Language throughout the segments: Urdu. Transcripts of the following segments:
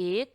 1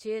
6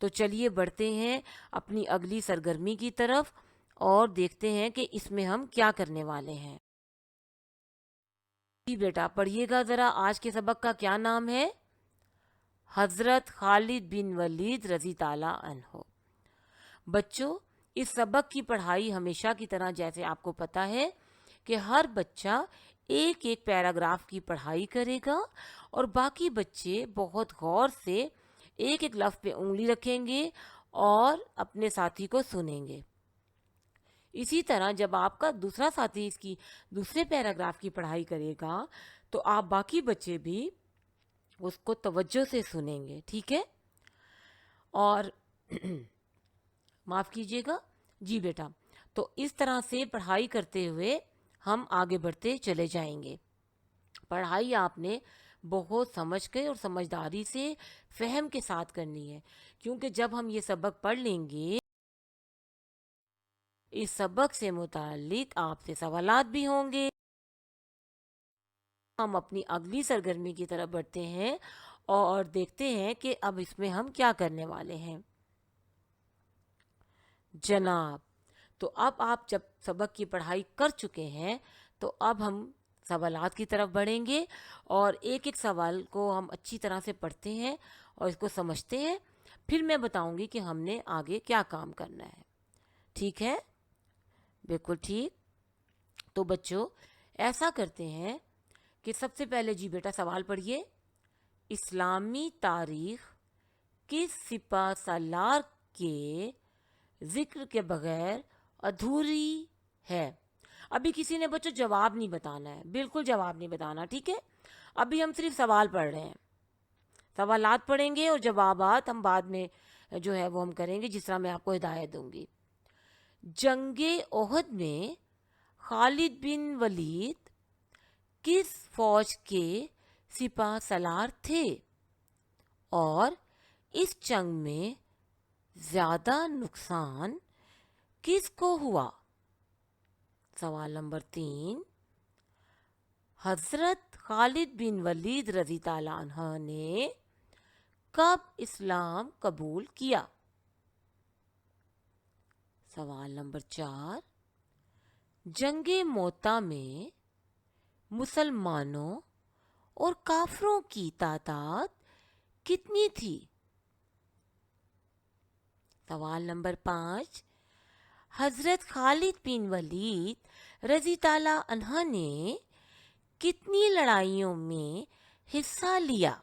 تو چلیے بڑھتے ہیں اپنی اگلی سرگرمی کی طرف اور دیکھتے ہیں کہ اس میں ہم کیا کرنے والے ہیں۔ جی بیٹا پڑھیے گا ذرا، آج کے سبق کا کیا نام ہے؟ حضرت خالد بن ولید رضی تعالیٰ عنہ۔ بچوں، اس سبق کی پڑھائی ہمیشہ کی طرح جیسے آپ کو پتا ہے کہ ہر بچہ ایک ایک پیراگراف کی پڑھائی کرے گا اور باقی بچے بہت غور سے ایک ایک لفظ پہ انگلی رکھیں گے اور اپنے ساتھی کو سنیں گے۔ اسی طرح جب آپ کا دوسرا ساتھی اس کی دوسرے پیراگراف کی پڑھائی کرے گا تو آپ باقی بچے بھی اس کو توجہ سے سنیں گے، ٹھیک ہے؟ اور معاف کیجیے گا، جی بیٹا، تو اس طرح سے پڑھائی کرتے ہوئے ہم آگے بڑھتے چلے جائیں گے۔ پڑھائی آپ نے بہت سمجھ کے اور سمجھداری سے فہم کے ساتھ کرنی ہے، کیونکہ جب ہم یہ سبق پڑھ لیں گے اس سبق سے متعلق آپ سے سوالات بھی ہوں گے۔ ہم اپنی اگلی سرگرمی کی طرف بڑھتے ہیں اور دیکھتے ہیں کہ اب اس میں ہم کیا کرنے والے ہیں۔ جناب، تو اب آپ جب سبق کی پڑھائی کر چکے ہیں تو اب ہم سوالات کی طرف بڑھیں گے اور ایک ایک سوال کو ہم اچھی طرح سے پڑھتے ہیں اور اس کو سمجھتے ہیں، پھر میں بتاؤں گی کہ ہم نے آگے کیا کام کرنا ہے، ٹھیک ہے؟ بالکل ٹھیک۔ تو بچوں ایسا کرتے ہیں کہ سب سے پہلے جی بیٹا سوال پڑھیے۔ اسلامی تاریخ کس سپہ سالار کے ذکر کے بغیر ادھوری ہے؟ ابھی کسی نے بچوں جواب نہیں بتانا ہے، بالکل جواب نہیں بتانا، ٹھیک ہے؟ ابھی ہم صرف سوال پڑھ رہے ہیں، سوالات پڑھیں گے اور جوابات ہم بعد میں جو ہے وہ ہم کریں گے جس طرح میں آپ کو ہدایت دوں گی۔ جنگ احد میں خالد بن ولید کس فوج کے سپہ سالار تھے اور اس جنگ میں زیادہ نقصان کس کو ہوا؟ سوال نمبر 3، حضرت خالد بن ولید رضی تعالیٰ عنہ نے کب اسلام قبول کیا؟ سوال نمبر 4، جنگ موتا میں مسلمانوں اور کافروں کی تعداد کتنی تھی؟ سوال نمبر 5، حضرت خالد بن ولید رضی تعالیٰ عنہ نے کتنی لڑائیوں میں حصہ لیا؟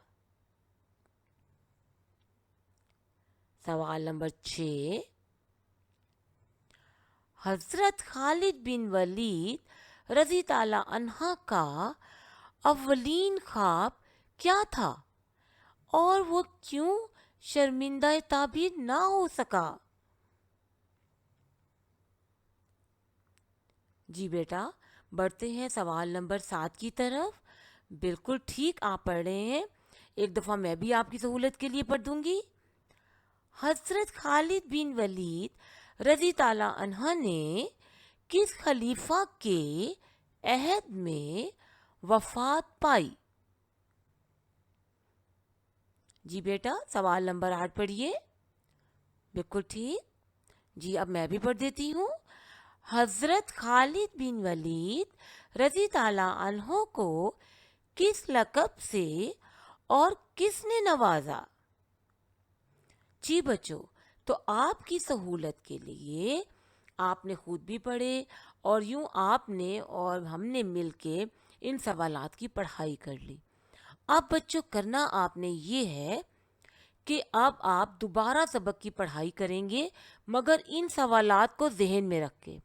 سوال نمبر 6، حضرت خالد بن ولید رضی تعالیٰ عنہ کا اولین خواب کیا تھا اور وہ کیوں شرمندہ تعبیر نہ ہو سکا؟ جی بیٹا بڑھتے ہیں سوال نمبر 7 کی طرف۔ بالکل ٹھیک آپ پڑھ رہے ہیں، ایک دفعہ میں بھی آپ کی سہولت کے لیے پڑھ دوں گی۔ حضرت خالد بن ولید رضی تعالیٰ عنہ نے کس خلیفہ کے عہد میں وفات پائی؟ جی بیٹا سوال نمبر 8 پڑھیے۔ بالکل ٹھیک، جی اب میں بھی پڑھ دیتی ہوں۔ حضرت خالد بن ولید رضی تعالیٰ عنہ کو کس لقب سے اور کس نے نوازا؟ جی بچوں، تو آپ کی سہولت کے لیے آپ نے خود بھی پڑھے اور یوں آپ نے اور ہم نے مل کے ان سوالات کی پڑھائی کر لی۔ اب بچوں کرنا آپ نے یہ ہے کہ اب آپ دوبارہ سبق کی پڑھائی کریں گے مگر ان سوالات کو ذہن میں رکھ کے،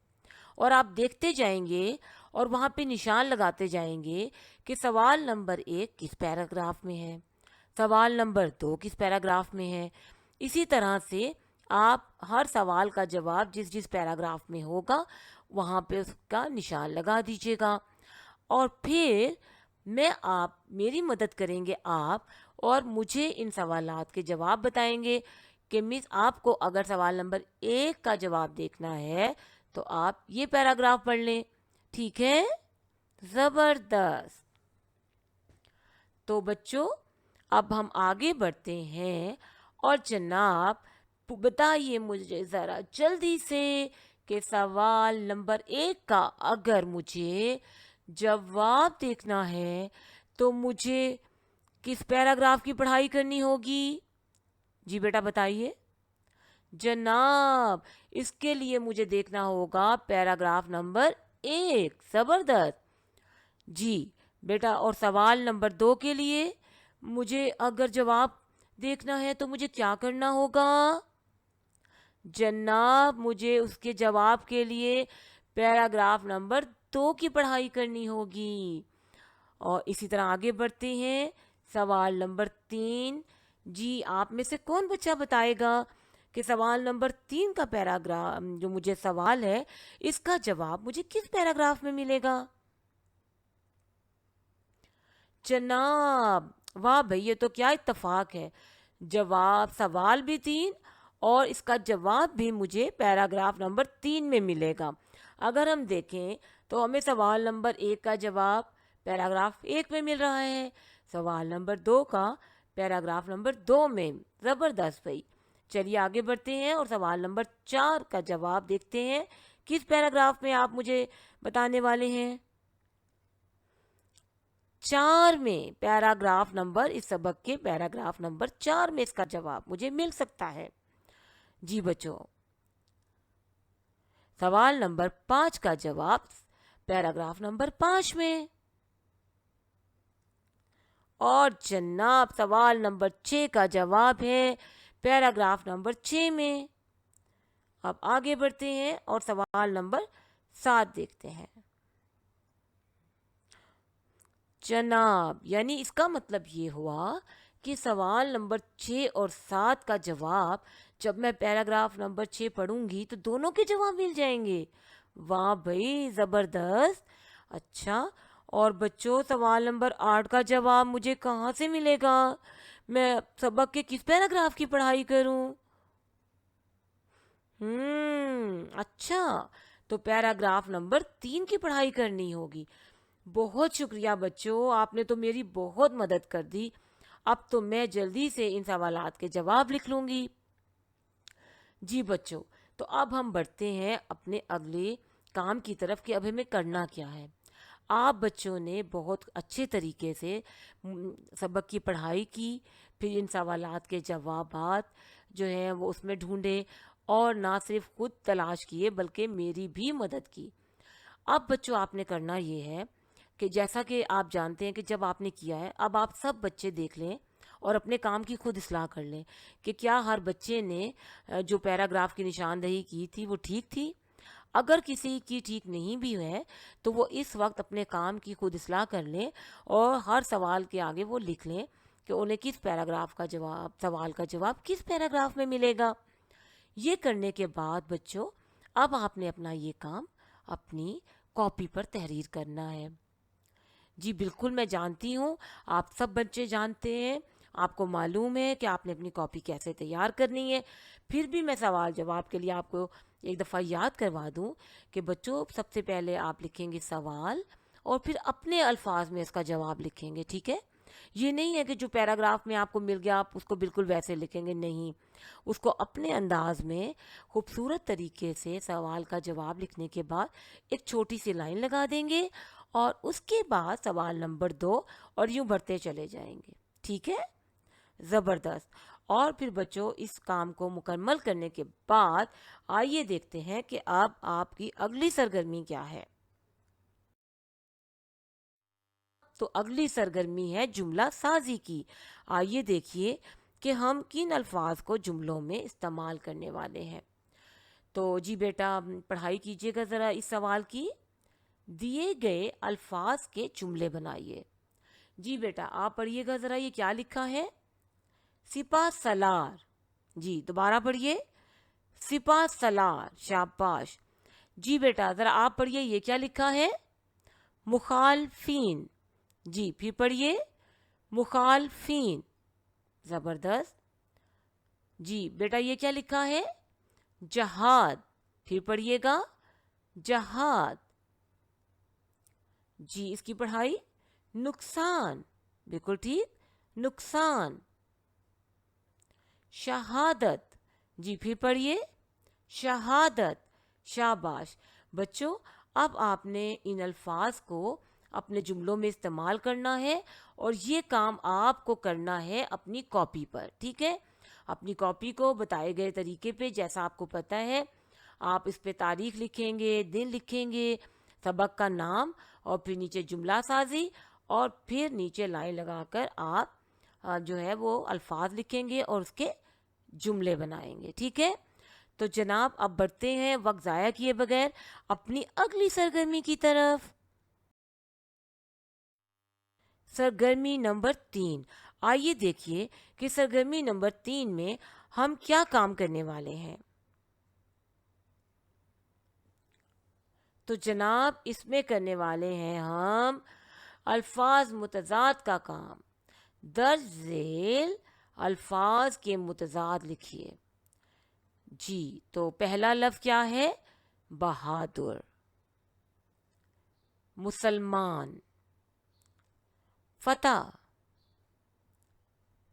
اور آپ دیکھتے جائیں گے اور وہاں پہ نشان لگاتے جائیں گے کہ سوال نمبر 1 کس پیراگراف میں ہے، سوال نمبر 2 کس پیراگراف میں ہے۔ اسی طرح سے آپ ہر سوال کا جواب جس جس پیراگراف میں ہوگا وہاں پہ اس کا نشان لگا دیجیے گا، اور پھر میری مدد کریں گے آپ اور مجھے ان سوالات کے جواب بتائیں گے کہ مس آپ کو اگر سوال نمبر 1 کا جواب دیکھنا ہے تو آپ یہ پیراگراف پڑھ لیں، ٹھیک ہے؟ زبردست۔ تو بچوں اب ہم آگے بڑھتے ہیں اور جناب بتائیے مجھے ذرا جلدی سے کہ سوال نمبر 1 کا اگر مجھے جواب دیکھنا ہے تو مجھے کس پیراگراف کی پڑھائی کرنی ہوگی؟ جی بیٹا بتائیے جناب، اس کے لیے مجھے دیکھنا ہوگا پیراگراف نمبر 1۔ زبردست جی بیٹا، اور سوال نمبر 2 کے لیے مجھے اگر جواب دیکھنا ہے تو مجھے کیا کرنا ہوگا؟ جناب، مجھے اس کے جواب کے لیے پیراگراف نمبر 2 کی پڑھائی کرنی ہوگی۔ اور اسی طرح آگے بڑھتے ہیں، سوال نمبر 3۔ جی آپ میں سے کون بچہ بتائے گا کہ سوال نمبر 3 کا پیراگراف جو مجھے سوال ہے اس کا جواب مجھے کس پیراگراف میں ملے گا؟ جناب واہ بھئی، یہ تو کیا اتفاق ہے، جواب سوال بھی 3 اور اس کا جواب بھی مجھے پیراگراف نمبر 3 میں ملے گا۔ اگر ہم دیکھیں تو ہمیں سوال نمبر 1 کا جواب پیراگراف 1 میں مل رہا ہے، سوال نمبر 2 کا پیراگراف نمبر 2 میں۔ زبردست بھائی، چلیے آگے بڑھتے ہیں اور سوال نمبر 4 کا جواب دیکھتے ہیں کس پیراگراف میں آپ مجھے بتانے والے ہیں؟ 4 میں، پیراگراف نمبر، اس سبق کے پیراگراف نمبر 4 میں اس کا جواب مجھے مل سکتا ہے۔ جی بچوں، سوال نمبر 5 کا جواب پیراگراف نمبر 5 میں، اور جناب سوال نمبر 6 کا جواب ہے پیراگراف نمبر 6 میں۔ اب آگے بڑھتے ہیں اور سوال نمبر 7 دیکھتے ہیں۔ جناب، یعنی اس کا مطلب یہ ہوا کہ سوال نمبر 6 اور 7 کا جواب جب میں پیراگراف نمبر 6 پڑھوں گی تو دونوں کے جواب مل جائیں گے۔ واہ بھائی زبردست۔ اچھا، اور بچوں سوال نمبر 8 کا جواب مجھے کہاں سے ملے گا؟ میں سبق کے کس پیراگراف کی پڑھائی کروں؟ اچھا، تو پیراگراف نمبر 3 کی پڑھائی کرنی ہوگی۔ بہت شکریہ بچوں، آپ نے تو میری بہت مدد کر دی۔ اب تو میں جلدی سے ان سوالات کے جواب لکھ لوں گی۔ جی بچوں، تو اب ہم بڑھتے ہیں اپنے اگلے کام کی طرف کہ اب ہمیں کرنا کیا ہے۔ آپ بچوں نے بہت اچھے طریقے سے سبق کی پڑھائی کی، پھر ان سوالات کے جوابات جو ہیں وہ اس میں ڈھونڈے اور نہ صرف خود تلاش کیے بلکہ میری بھی مدد کی۔ اب بچوں آپ نے کرنا یہ ہے کہ جیسا کہ آپ جانتے ہیں کہ جب آپ نے کیا ہے، اب آپ سب بچے دیکھ لیں اور اپنے کام کی خود اصلاح کر لیں کہ کیا ہر بچے نے جو پیراگراف کی نشاندہی کی تھی وہ ٹھیک تھی۔ اگر کسی کی ٹھیک نہیں بھی ہے تو وہ اس وقت اپنے کام کی خود اصلاح کر لیں اور ہر سوال کے آگے وہ لکھ لیں کہ انہیں کس پیراگراف کا جواب، سوال کا جواب کس پیراگراف میں ملے گا۔ یہ کرنے کے بعد بچوں اب آپ نے اپنا یہ کام اپنی کاپی پر تحریر کرنا ہے۔ جی بالکل میں جانتی ہوں، آپ سب بچے جانتے ہیں، آپ کو معلوم ہے کہ آپ نے اپنی کاپی کیسے تیار کرنی ہے۔ پھر بھی میں سوال جواب کے لیے آپ کو ایک دفعہ یاد کروا دوں کہ بچوں سب سے پہلے آپ لکھیں گے سوال اور پھر اپنے الفاظ میں اس کا جواب لکھیں گے، ٹھیک ہے؟ یہ نہیں ہے کہ جو پیراگراف میں آپ کو مل گیا آپ اس کو بالکل ویسے لکھیں گے، نہیں، اس کو اپنے انداز میں خوبصورت طریقے سے سوال کا جواب لکھنے کے بعد ایک چھوٹی سی لائن لگا دیں گے اور اس کے بعد سوال نمبر 2 اور یوں بڑھتے چلے جائیں گے، ٹھیک ہے؟ زبردست۔ اور پھر بچوں اس کام کو مکمل کرنے کے بعد آئیے دیکھتے ہیں کہ اب آپ کی اگلی سرگرمی کیا ہے۔ تو اگلی سرگرمی ہے جملہ سازی کی۔ آئیے دیکھیے کہ ہم کن الفاظ کو جملوں میں استعمال کرنے والے ہیں۔ تو جی بیٹا پڑھائی کیجئے گا ذرا اس سوال کی۔ دیے گئے الفاظ کے جملے بنائیے۔ جی بیٹا آپ پڑھیے گا ذرا، یہ کیا لکھا ہے؟ سپہ سالار۔ جی دوبارہ پڑھیے، سپہ سالار، شاباش۔ جی بیٹا ذرا آپ پڑھیے، یہ کیا لکھا ہے؟ مخالفین۔ جی پھر پڑھیے، مخالفین، زبردست۔ جی بیٹا یہ کیا لکھا ہے؟ جہاد۔ پھر پڑھیے گا، جہاد۔ جی اس کی پڑھائی، نقصان، بالکل ٹھیک، نقصان۔ شہادت، جی پھر پڑھیے. شہادت. شاباش. بچوں اب آپ نے ان الفاظ کو اپنے جملوں میں استعمال کرنا ہے اور یہ کام آپ کو کرنا ہے اپنی کاپی پر. ٹھیک ہے, اپنی کاپی کو بتائے گئے طریقے پہ جیسا آپ کو پتہ ہے آپ اس پہ تاریخ لکھیں گے, دن لکھیں گے, سبق کا نام, اور پھر نیچے جملہ سازی, اور پھر نیچے لائن لگا کر آپ جو ہے وہ الفاظ لکھیں گے اور اس کے جملے بنائیں گے. ٹھیک ہے, تو جناب اب بڑھتے ہیں وقت ضائع کیے بغیر اپنی اگلی سرگرمی کی طرف. سرگرمی نمبر 3. آئیے دیکھیے کہ سرگرمی نمبر 3 میں ہم کیا کام کرنے والے ہیں. تو جناب اس میں کرنے والے ہیں ہم الفاظ متضاد کا کام. درج ذیل الفاظ کے متضاد لکھیے. جی تو پہلا لفظ کیا ہے؟ بہادر, مسلمان, فتح,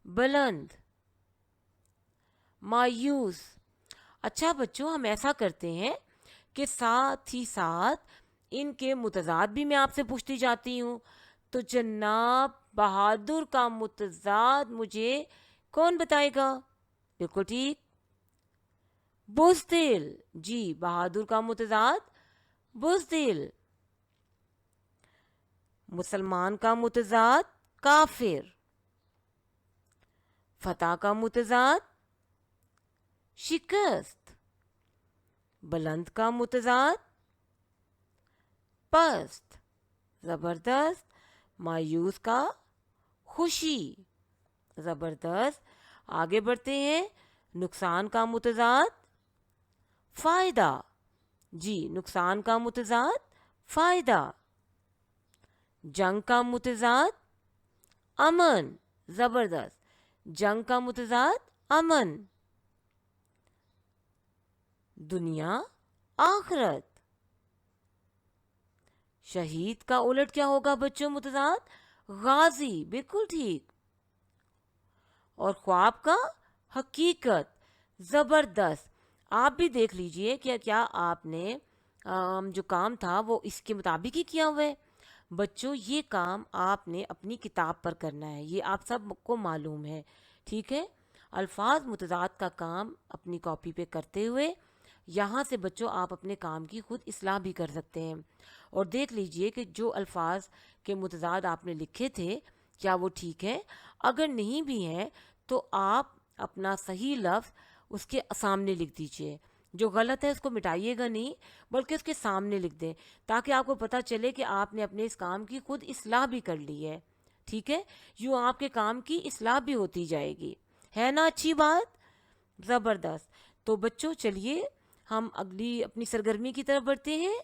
بلند, مایوس. اچھا بچوں ہم ایسا کرتے ہیں کہ ساتھ ہی ساتھ ان کے متضاد بھی میں آپ سے پوچھتی جاتی ہوں. تو جناب بہادر کا متضاد مجھے کون بتائے گا؟ بالکل ٹھیک, بزدل. جی بہادر کا متضاد بزدل. مسلمان کا متضاد کافر. فتح کا متضاد شکست. بلند کا متضاد پست, زبردست. مایوس کا خوشی, زبردست. آگے بڑھتے ہیں. نقصان کا متضاد فائدہ. جی نقصان کا متضاد فائدہ. جنگ کا متضاد امن, زبردست. جنگ کا متضاد امن. دنیا آخرت. شہید کا الٹ کیا ہوگا بچوں متضاد؟ غازی, بالکل ٹھیک. اور خواب کا حقیقت, زبردست. آپ بھی دیکھ لیجئے کہ کیا آپ نے جو کام تھا وہ اس کے مطابق ہی کیا ہوا ہے. بچوں یہ کام آپ نے اپنی کتاب پر کرنا ہے, یہ آپ سب کو معلوم ہے. ٹھیک ہے, الفاظ متضاد کا کام اپنی کاپی پہ کرتے ہوئے یہاں سے بچوں آپ اپنے کام کی خود اصلاح بھی کر سکتے ہیں. اور دیکھ لیجئے کہ جو الفاظ کے متضاد آپ نے لکھے تھے کیا وہ ٹھیک ہے. اگر نہیں بھی ہیں تو آپ اپنا صحیح لفظ اس کے سامنے لکھ دیجئے. جو غلط ہے اس کو مٹائیے گا نہیں بلکہ اس کے سامنے لکھ دیں تاکہ آپ کو پتہ چلے کہ آپ نے اپنے اس کام کی خود اصلاح بھی کر لی ہے. ٹھیک ہے, یوں آپ کے کام کی اصلاح بھی ہوتی جائے گی. ہے نا اچھی بات؟ زبردست. تو بچوں چلیے ہم اگلی اپنی سرگرمی کی طرف بڑھتے ہیں.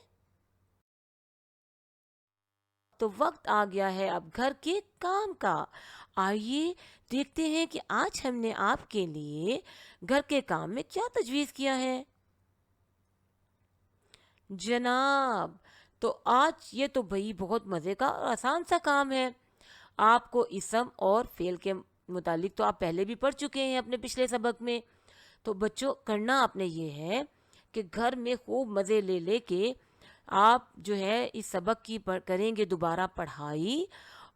تو وقت آ گیا ہے اب گھر کے کام کا. آئیے دیکھتے ہیں کہ آج ہم نے آپ کے لیے گھر کے کام میں کیا تجویز کیا ہے. جناب تو آج یہ تو بھئی بہت مزے کا اور آسان سا کام ہے. آپ کو اسم اور فعل کے متعلق تو آپ پہلے بھی پڑھ چکے ہیں اپنے پچھلے سبق میں. تو بچوں کرنا آپ نے یہ ہے کہ گھر میں خوب مزے لے لے کے آپ جو ہے اس سبق کی کریں گے دوبارہ پڑھائی,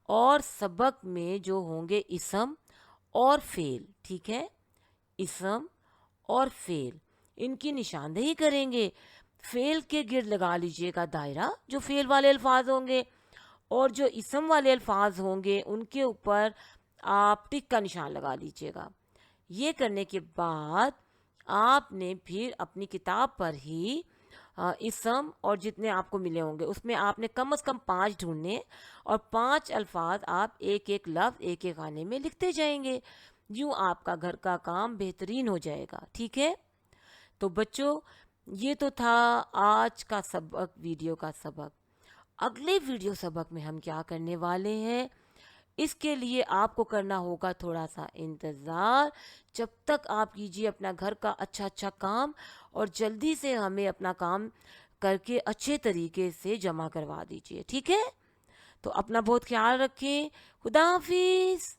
اور سبق میں جو ہوں گے اسم اور فعل, ٹھیک ہے, اسم اور فعل ان کی نشاندہی کریں گے. فعل کے گرد لگا لیجئے گا دائرہ جو فعل والے الفاظ ہوں گے, اور جو اسم والے الفاظ ہوں گے ان کے اوپر آپ ٹک کا نشان لگا لیجئے گا. یہ کرنے کے بعد آپ نے پھر اپنی کتاب پر ہی اسم اور جتنے آپ کو ملے ہوں گے اس میں آپ نے کم از کم 5 ڈھونڈنے, اور 5 الفاظ آپ ایک ایک لفظ ایک ایک خانے میں لکھتے جائیں گے. یوں آپ کا گھر کا کام بہترین ہو جائے گا. ٹھیک ہے, تو بچوں یہ تو تھا آج کا سبق, ویڈیو کا سبق. اگلے ویڈیو سبق میں ہم کیا کرنے والے ہیں اس کے لیے آپ کو کرنا ہوگا تھوڑا سا انتظار. جب تک آپ کیجئے اپنا گھر کا اچھا کام, اور جلدی سے ہمیں اپنا کام کر کے اچھے طریقے سے جمع کروا دیجئے. ٹھیک ہے, تو اپنا بہت خیال رکھیں. خدا حافظ.